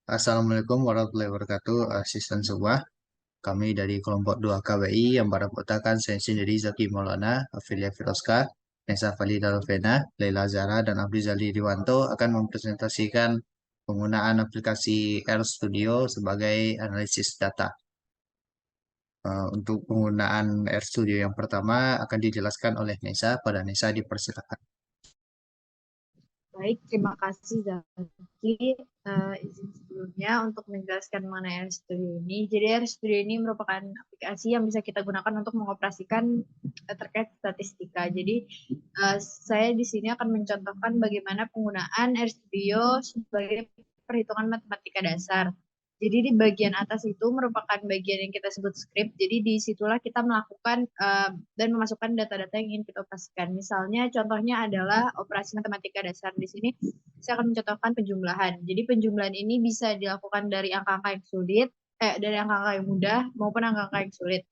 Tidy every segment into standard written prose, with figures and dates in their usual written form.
Assalamualaikum warahmatullahi wabarakatuh, asisten sebuah. Kami dari kelompok 2 KWI yang beranggotakan saya sendiri Zaki Maulana, Afilia Firoska, Nesa Falida Lovena, Laila Zara, dan Abdi Zali Riwanto akan mempresentasikan penggunaan aplikasi RStudio sebagai analisis data. Untuk penggunaan RStudio yang pertama akan dijelaskan oleh Nesa. Pada Nesa dipersilakan. Baik, terima kasih Zaki. Izin sebelumnya untuk menjelaskan mengenai RStudio ini. Jadi RStudio ini merupakan aplikasi yang bisa kita gunakan untuk mengoperasikan terkait statistika. Jadi saya di sini akan mencontohkan bagaimana penggunaan RStudio sebagai perhitungan matematika dasar. Jadi di bagian atas itu merupakan bagian yang kita sebut script. Jadi disitulah kita melakukan dan memasukkan data-data yang ingin kita operasikan. Misalnya contohnya adalah operasi matematika dasar. Di sini saya akan mencontohkan penjumlahan. Jadi penjumlahan ini bisa dilakukan dari angka-angka yang sulit, dari angka-angka yang mudah maupun angka-angka yang sulit.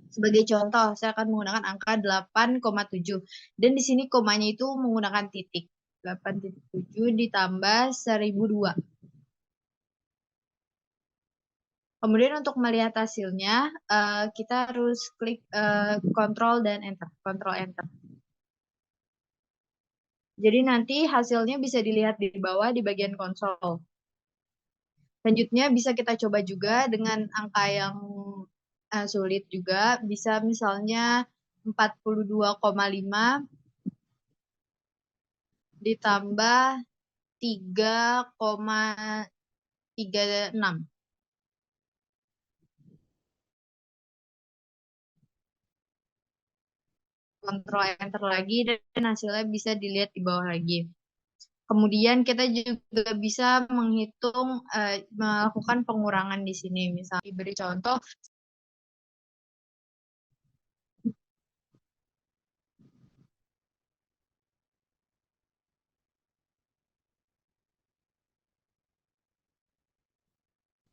Sebagai contoh, saya akan menggunakan angka 8,7. Dan di sini komanya itu menggunakan titik. 8,7 ditambah 1002. Kemudian untuk melihat hasilnya, kita harus klik Ctrl dan Enter. Ctrl Enter. Jadi nanti hasilnya bisa dilihat di bawah di bagian konsol. Selanjutnya bisa kita coba juga dengan angka yang sulit juga. Bisa misalnya 42,5 ditambah 3,36. Kontrol Enter lagi dan hasilnya bisa dilihat di bawah lagi. Kemudian kita juga bisa menghitung, melakukan pengurangan di sini. Misalnya diberi contoh,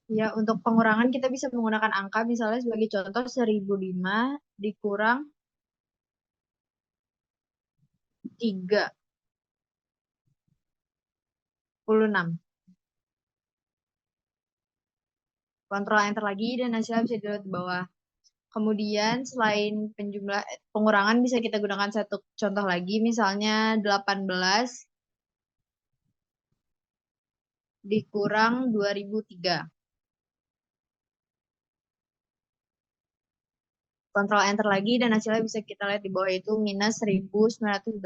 ya untuk pengurangan kita bisa menggunakan angka, misalnya sebagai contoh 1005 dikurang 36. Kontrol Enter lagi dan hasilnya bisa dilihat di bawah. Kemudian selain pengurangan bisa kita gunakan satu contoh lagi, misalnya 18 dikurang 2003. Kontrol Enter lagi dan hasilnya bisa kita lihat di bawah itu minus 1985.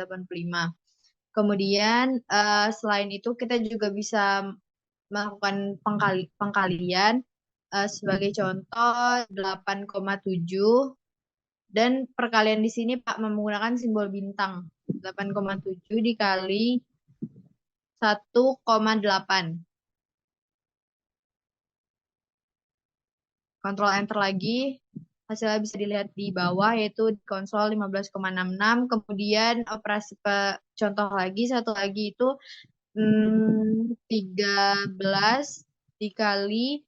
Kemudian selain itu kita juga bisa melakukan pengkalian, sebagai contoh 8,7 dan perkalian di sini Pak menggunakan simbol bintang. 8,7 dikali 1,8. Kontrol Enter lagi, hasilnya bisa dilihat di bawah yaitu di konsol 15,66. Kemudian operasi contoh lagi, satu lagi itu 13 dikali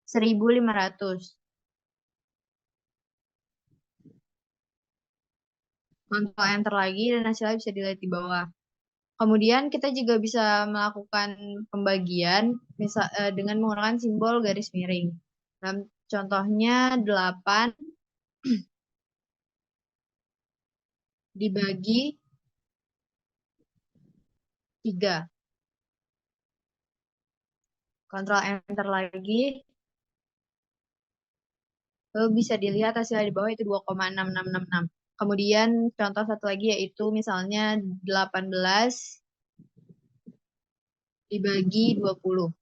1500. Kontrol Enter lagi dan hasilnya bisa dilihat di bawah. Kemudian kita juga bisa melakukan pembagian dengan menggunakan simbol garis miring. Dalam contohnya 8 dibagi 3. Kontrol Enter lagi. Lalu bisa dilihat hasilnya di bawah itu 2,6666. Kemudian contoh satu lagi yaitu misalnya 18 dibagi 20.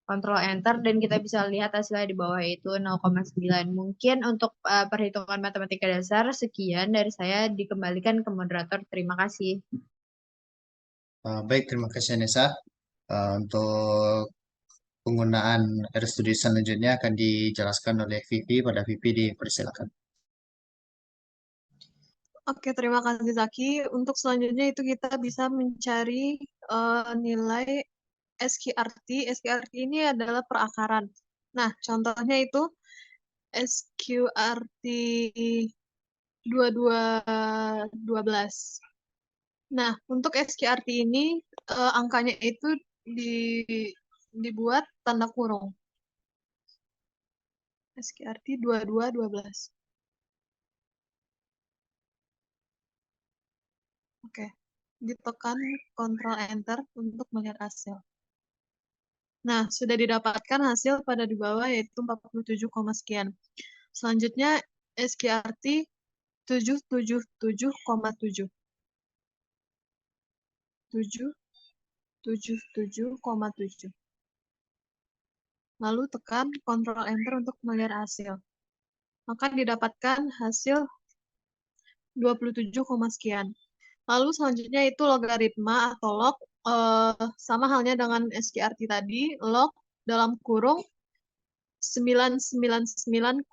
Kontrol Enter dan kita bisa lihat hasilnya di bawah itu 0,9. Mungkin untuk perhitungan matematika dasar sekian dari saya, dikembalikan ke moderator. Terima kasih. Baik, terima kasih Nesa. Untuk penggunaan RStudio selanjutnya akan dijelaskan oleh Vivi. Pada Vivi dipersilakan. Oke, terima kasih Zaki. Untuk selanjutnya itu kita bisa mencari nilai SQRT. SQRT ini adalah perakaran. Nah, contohnya itu SQRT 2212. Nah, untuk SQRT ini angkanya itu dibuat tanda kurung. SQRT 2212. Oke. Ditekan Ctrl Enter untuk melihat hasil. Nah, sudah didapatkan hasil pada di bawah yaitu 47, sekian. Selanjutnya SQRT 777,7. 777,7. Lalu tekan Ctrl Enter untuk melihat hasil. Maka didapatkan hasil 27, sekian. Lalu selanjutnya itu logaritma atau log, sama halnya dengan SQRT tadi, log dalam kurung 999,19.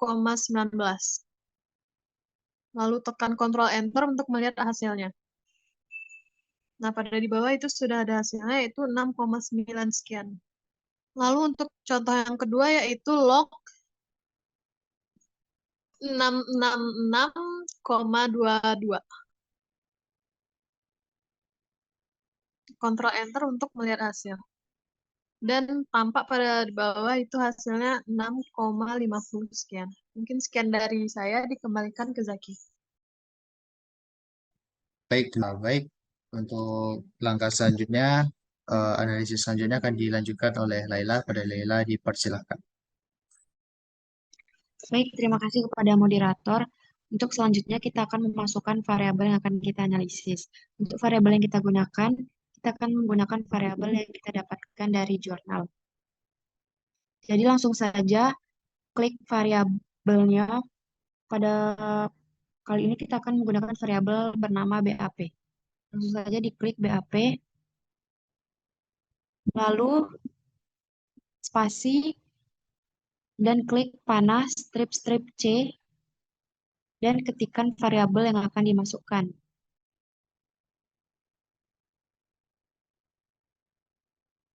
Lalu tekan Ctrl Enter untuk melihat hasilnya. Nah, pada di bawah itu sudah ada hasilnya, yaitu 6,9 sekian. Lalu untuk contoh yang kedua yaitu log 666,22. Ctrl Enter untuk melihat hasil. Dan tampak pada di bawah itu hasilnya 6,50 sekian. Mungkin sekian dari saya, dikembalikan ke Zaki. Baik, baik. Untuk langkah selanjutnya, analisis selanjutnya akan dilanjutkan oleh Laila. Pada Laila dipersilahkan. Baik, terima kasih kepada moderator. Untuk selanjutnya kita akan memasukkan variabel yang akan kita analisis. Untuk variabel yang kita gunakan, kita akan menggunakan variabel yang kita dapatkan dari jurnal. Jadi langsung saja klik variabelnya. Pada kali ini kita akan menggunakan variabel bernama BAP. Langsung saja diklik BAP, lalu spasi, dan klik panah strip-strip C, dan ketikkan variabel yang akan dimasukkan.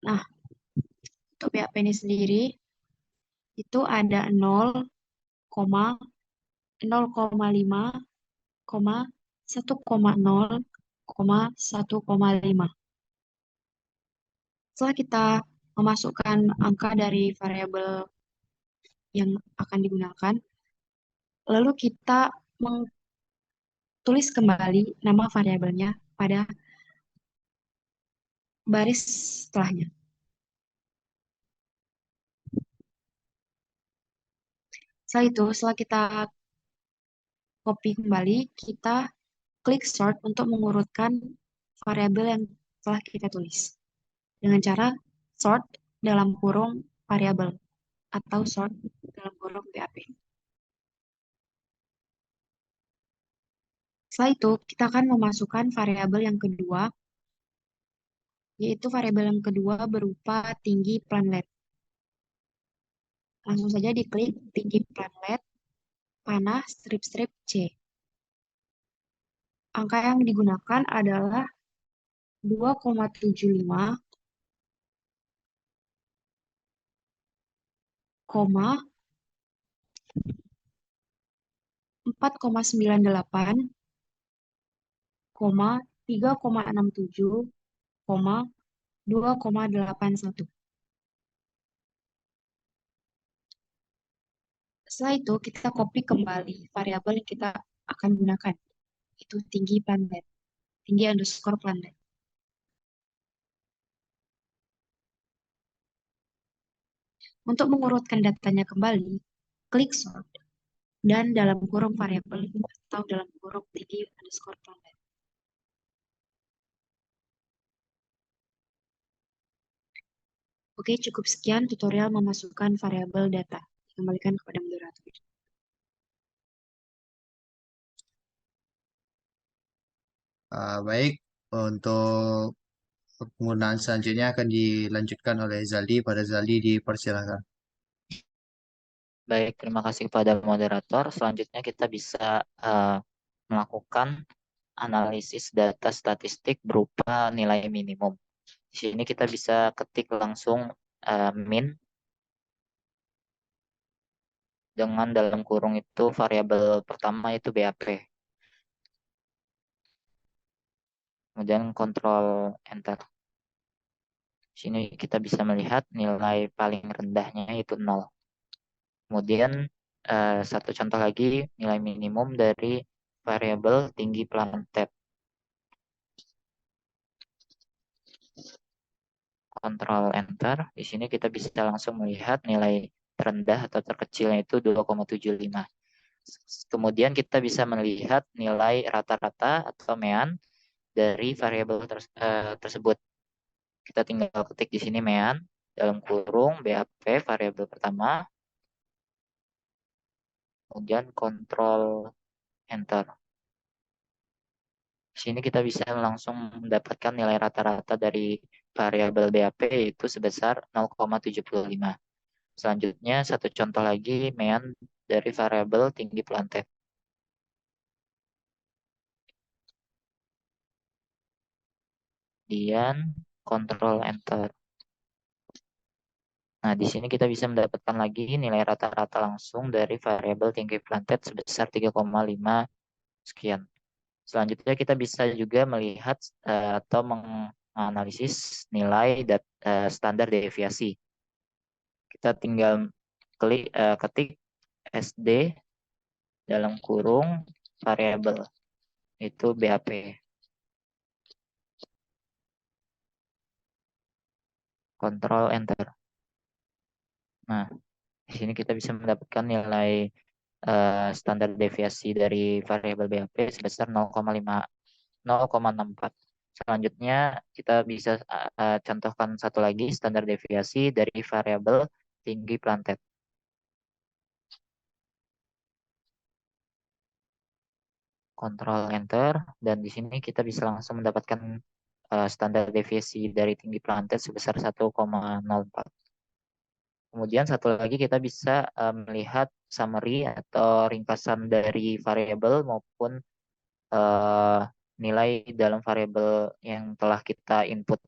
Nah, untuk BAP ini sendiri, itu ada 0, 0,5, 1,0, 1,5. Setelah kita memasukkan angka dari variabel yang akan digunakan, lalu kita tulis kembali nama variabelnya pada baris setelahnya. Setelah itu, setelah kita copy kembali, kita klik sort untuk mengurutkan variabel yang telah kita tulis. Dengan cara sort dalam kurung variabel atau sort dalam kurung BAP. Setelah itu, kita akan memasukkan variabel yang kedua, yaitu variabel yang kedua berupa tinggi planlet. Langsung saja diklik tinggi planlet, panah strip-strip C. Angka yang digunakan adalah 2,75, 4,98, 3,67, 2,81. Setelah itu, kita copy kembali variabel yang kita akan gunakan, itu tinggi planet, tinggi underscore planet. Untuk mengurutkan datanya kembali, klik sort, dan dalam kurung variabel atau dalam kurung tinggi underscore planet. Oke, cukup sekian tutorial memasukkan variabel data. Kembalikan kepada moderator. Baik, untuk penggunaan selanjutnya akan dilanjutkan oleh Zaldi. Pada Zaldi dipersilahkan. Baik, terima kasih kepada moderator. Selanjutnya kita bisa melakukan analisis data statistik berupa nilai minimum. Di sini kita bisa ketik langsung min dengan dalam kurung itu variabel pertama itu BAP. kemudian kontrol enter. Di sini kita bisa melihat nilai paling rendahnya itu 0. Kemudian satu contoh lagi, nilai minimum dari variabel tinggi plantet. Kontrol enter. Di sini kita bisa langsung melihat nilai terendah atau terkecilnya itu 2,75. Kemudian kita bisa melihat nilai rata-rata atau mean dari variabel tersebut. Kita tinggal ketik di sini mean dalam kurung BAP variabel pertama, kemudian kontrol enter. Di sini kita bisa langsung mendapatkan nilai rata-rata dari variabel BAP yaitu sebesar 0,75. Selanjutnya satu contoh lagi mean dari variabel tinggi plantet. Kemudian kontrol enter. Nah, di sini kita bisa mendapatkan lagi nilai rata-rata langsung dari variabel tinggi plantet sebesar 3,5 sekian. Selanjutnya kita bisa juga melihat atau menganalisis nilai standar deviasi. Kita tinggal ketik SD dalam kurung variabel itu BAP. Kontrol enter. Nah, di sini kita bisa mendapatkan nilai standar deviasi dari variabel BAP sebesar 0,64. Selanjutnya kita bisa contohkan satu lagi standar deviasi dari variabel tinggi plantet. Kontrol enter dan di sini kita bisa langsung mendapatkan standar deviasi dari tinggi plantet sebesar 1,04. Kemudian satu lagi kita bisa melihat summary atau ringkasan dari variabel maupun nilai dalam variabel yang telah kita input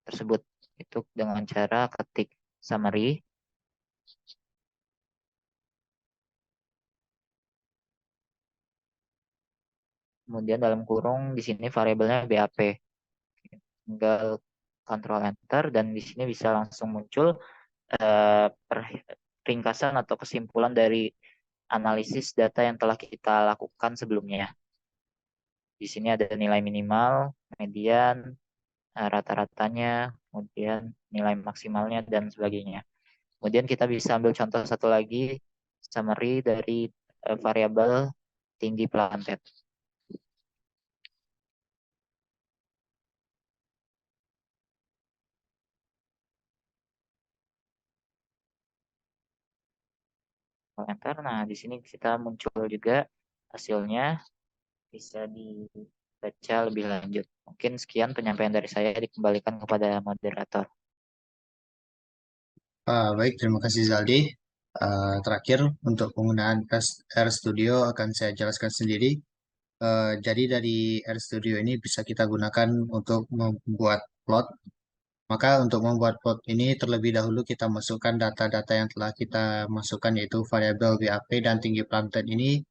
tersebut. Itu dengan cara ketik summary. Kemudian dalam kurung di sini variabelnya BAP. Tinggal Ctrl Enter dan di sini bisa langsung muncul ringkasan atau kesimpulan dari analisis data yang telah kita lakukan sebelumnya. Di sini ada nilai minimal, median, rata-ratanya, kemudian nilai maksimalnya, dan sebagainya. Kemudian kita bisa ambil contoh satu lagi, summary dari variabel tinggi plantet. Enter. Nah, di sini kita muncul juga hasilnya, bisa dibaca lebih lanjut. Mungkin sekian penyampaian dari saya, dikembalikan kepada moderator. Baik, terima kasih Zaldi. Terakhir, untuk penggunaan RStudio akan saya jelaskan sendiri. Jadi dari RStudio ini bisa kita gunakan untuk membuat plot. Maka untuk membuat plot ini terlebih dahulu kita masukkan data-data yang telah kita masukkan yaitu variabel BAP dan tinggi plantet ini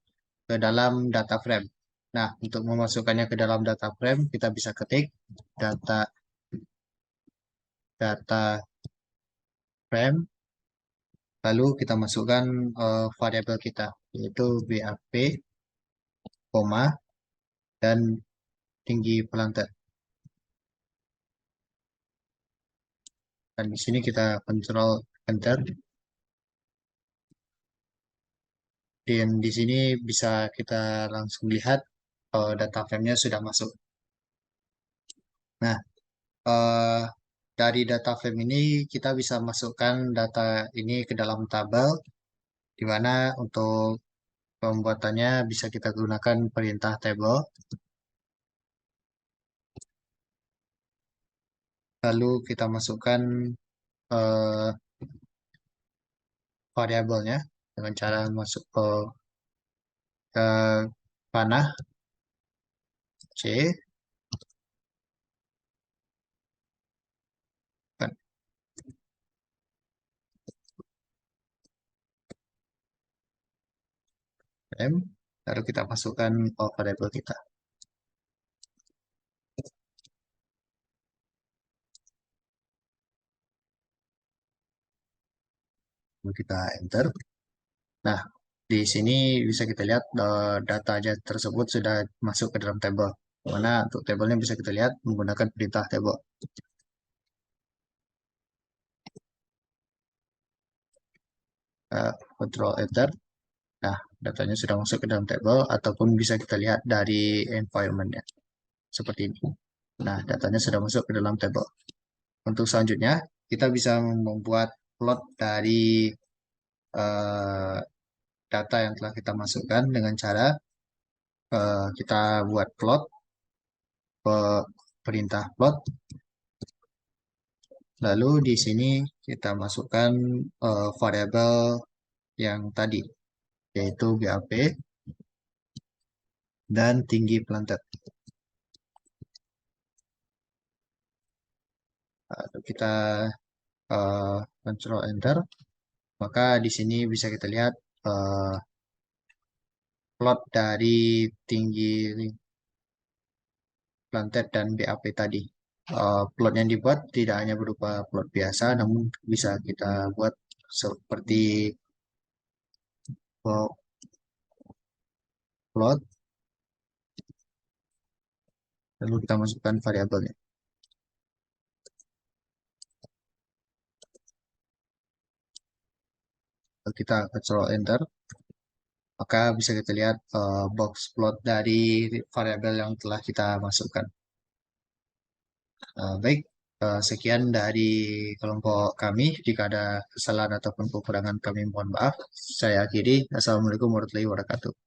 ke dalam data frame. Nah, untuk memasukkannya ke dalam data frame kita bisa ketik data frame, lalu kita masukkan variabel kita yaitu BAP, koma, dan tinggi plantet. Dan di sini kita kontrol enter. Dan di sini bisa kita langsung lihat data frame-nya sudah masuk. Nah, eh, dari data frame ini kita bisa masukkan data ini ke dalam tabel, di mana untuk pembuatannya bisa kita gunakan perintah table. Lalu kita masukkan eh, variabelnya dengan cara masuk ke panah C, kan, M, lalu kita masukkan variabel kita. Lalu kita enter. Nah, di sini bisa kita lihat data aja tersebut sudah masuk ke dalam tabel. Mana untuk tabelnya bisa kita lihat menggunakan perintah table. Control Enter. Nah, datanya sudah masuk ke dalam table ataupun bisa kita lihat dari environment-nya. Seperti ini. Nah, datanya sudah masuk ke dalam table. Untuk selanjutnya, kita bisa membuat plot dari data yang telah kita masukkan dengan cara kita buat plot, perintah plot. Lalu di sini kita masukkan variabel yang tadi, yaitu BAP dan tinggi planted. Lalu kita Control Enter, maka di sini bisa kita lihat plot dari tinggi planted dan BAP tadi. Plot yang dibuat tidak hanya berupa plot biasa, namun bisa kita buat seperti plot, lalu kita masukkan variabelnya. Lalu kita Control Enter, maka bisa kita lihat box plot dari variabel yang telah kita masukkan. Baik, sekian dari kelompok kami. Jika ada kesalahan ataupun kekurangan kami mohon maaf. Saya akhiri. Assalamualaikum warahmatullahi wabarakatuh.